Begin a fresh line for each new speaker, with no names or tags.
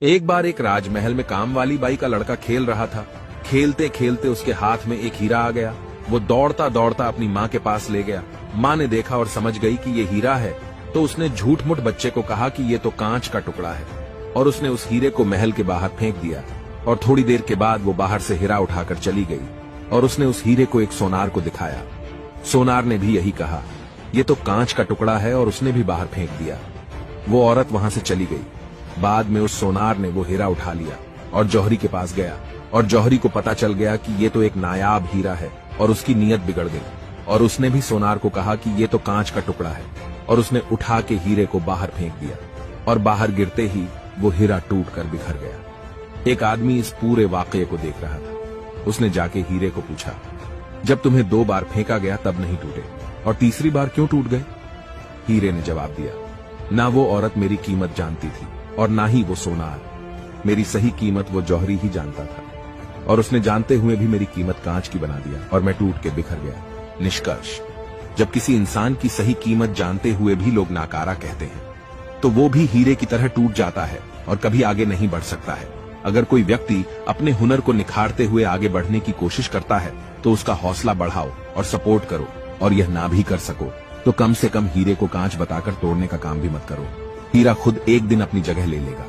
एक बार एक राजमहल में काम वाली बाई का लड़का खेल रहा था। खेलते खेलते उसके हाथ में एक हीरा आ गया। वो दौड़ता दौड़ता अपनी माँ के पास ले गया। माँ ने देखा और समझ गई कि ये हीरा है, तो उसने झूठ मूठ बच्चे को कहा कि ये तो कांच का टुकड़ा है, और उसने उस हीरे को महल के बाहर फेंक दिया। और थोड़ी देर के बाद वो बाहर से हीरा उठाकर चली गई और उसने उस हीरे को एक सोनार को दिखाया। सोनार ने भी यही कहा, ये तो कांच का टुकड़ा है, और उसने भी बाहर फेंक दिया। वो औरत वहां से चली गई। बाद में उस सोनार ने वो हीरा उठा लिया और जौहरी के पास गया, और जौहरी को पता चल गया कि ये तो एक नायाब हीरा है, और उसकी नीयत बिगड़ गई। और उसने भी सोनार को कहा कि ये तो कांच का टुकड़ा है, और उसने उठा के हीरे को बाहर फेंक दिया, और बाहर गिरते ही वो हीरा टूटकर बिखर गया। एक आदमी इस पूरे वाकये को देख रहा था। उसने जाके हीरे को पूछा, जब तुम्हें 2 बार फेंका गया तब नहीं टूटे, और तीसरी बार क्यों टूट गए? हीरे ने जवाब दिया, ना वो औरत मेरी कीमत जानती थी और ना ही वो सोनार। मेरी सही कीमत वो जौहरी ही जानता था, और उसने जानते हुए भी मेरी कीमत कांच की बना दिया, और मैं टूट के बिखर गया। निष्कर्ष, जब किसी इंसान की सही कीमत जानते हुए भी लोग नाकारा कहते हैं, तो वो भी हीरे की तरह टूट जाता है और कभी आगे नहीं बढ़ सकता है। अगर कोई व्यक्ति अपने हुनर को निखारते हुए आगे बढ़ने की कोशिश करता है, तो उसका हौसला बढ़ाओ और सपोर्ट करो, और यह ना भी कर सको तो कम से कम हीरे को कांच बताकर तोड़ने का काम भी मत करो। हीरा खुद एक दिन अपनी जगह ले लेगा।